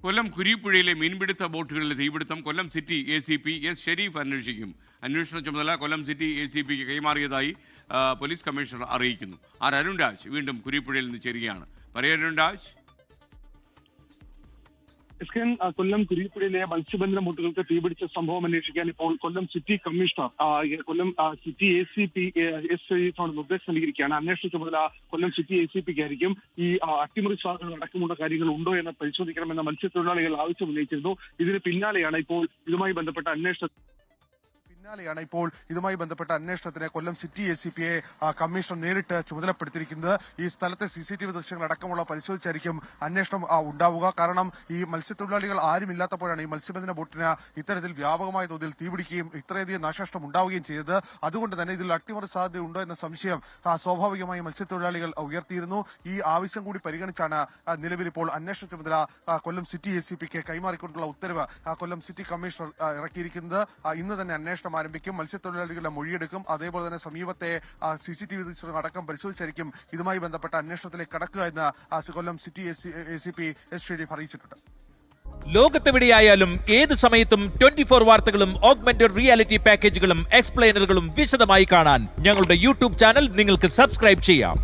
കൊല്ലം കുരിപ്പുഴയിലെ മീൻപിടുത്ത ബോട്ടുകളിലെ തീപിടുത്തം കൊല്ലം city ACP S Sharif അന്വേഷിക്കും. അന്വേഷണ ചുമതല കൊല്ലം സിറ്റി ACPക്ക് കൈമാറിയതായി പോലീസ് കമ്മീഷണർ അറിയിക്കുന്നു. അരുൺ രാജ് വീണ്ടും കുരിപ്പുഴയിൽ നിന്ന് ചേരുകയാണ്. അരുൺ രാജ്. കൊല്ലം കുരിപ്പുഴയിലെ മത്സ്യബന്ധന ബോട്ടുകൾക്ക് തീപിടിച്ച സംഭവം അന്വേഷിക്കാൻ ഇപ്പോൾ കൊല്ലം സിറ്റി കമ്മീഷണർ കൊല്ലം സിറ്റി ACP എസ് ഷെരീഫാണ് നിർദ്ദേശം നൽകിയിരിക്കുകയാണ്. അന്വേഷണ ചുമതല കൊല്ലം സിറ്റി ACPക്ക് ആയിരിക്കും. ഈ അട്ടിമറി സാധനങ്ങൾ അടക്കമുള്ള കാര്യങ്ങൾ ഉണ്ടോ എന്ന് പരിശോധിക്കണമെന്ന മത്സ്യത്തൊഴിലാളികൾ ആവശ്യം ഉന്നയിച്ചിരുന്നു. ഇതിന് പിന്നാലെയാണ് ഇപ്പോൾ ഇതുമായി ബന്ധപ്പെട്ട അന്വേഷണത്തിന് കൊല്ലം സിറ്റി ACPയെ കമ്മീഷണർ നേരിട്ട് ചുമതലപ്പെടുത്തിയിരിക്കുന്നത്. ഈ സ്ഥലത്തെ CCTV ദൃശ്യങ്ങൾ അടക്കമുള്ള പരിശോധിച്ചായിരിക്കും അന്വേഷണം ഉണ്ടാവുക. കാരണം ഈ മത്സ്യത്തൊഴിലാളികൾ ആരുമില്ലാത്തപ്പോഴാണ് ഈ മത്സ്യബന്ധന ബോട്ടിന് ഇത്തരത്തിൽ വ്യാപകമായ തോതിൽ തീപിടിക്കുകയും ഇത്രയധികം നാശനഷ്ടം ഉണ്ടാവുകയും ചെയ്തത്. അതുകൊണ്ട് തന്നെ ഇതിൽ അട്ടിമറി സാധ്യത ഉണ്ടോ എന്ന സംശയം സ്വാഭാവികമായി മത്സ്യത്തൊഴിലാളികൾ ഉയർത്തിയിരുന്നു. ഈ ആവശ്യം കൂടി പരിഗണിച്ചാണ് നിലവിൽ ഇപ്പോൾ അന്വേഷണ ചുമതല കൊല്ലം സിറ്റി ACPക്ക് കൈമാറിക്കൊണ്ടുള്ള ഉത്തരവ് കൊല്ലം സിറ്റി കമ്മീഷണർ ഇറക്കിയിരിക്കുന്നത്. ഇന്ന് തന്നെ അന്വേഷണം ആരംഭിക്കും. മത്സ്യത്തൊഴിലാളികളുടെ മൊഴിയെടുക്കും. അതേപോലെ തന്നെ സമീപത്തെ CCTV ദൃശ്യങ്ങൾ അടക്കം പരിശോധിച്ചായിരിക്കും ഇതുമായി ബന്ധപ്പെട്ട അന്വേഷണത്തിലേക്ക് കടക്കുക എന്ന് കൊല്ലം സിറ്റി ACP എസ് ഷെരീഫ് അറിയിച്ചിട്ടുണ്ട്. ലോകത്തെവിടെയായാലും ഏത് സമയത്തും 24 വാർത്തകളും ഓഗ്മെന്റഡ് റിയാലിറ്റി പാക്കേജുകളും എക്സ്പ്ലെയിനറുകളും വിശദമായി കാണാൻ ഞങ്ങളുടെ YouTube ചാനൽ നിങ്ങൾക്ക് സബ്സ്ക്രൈബ് ചെയ്യാം.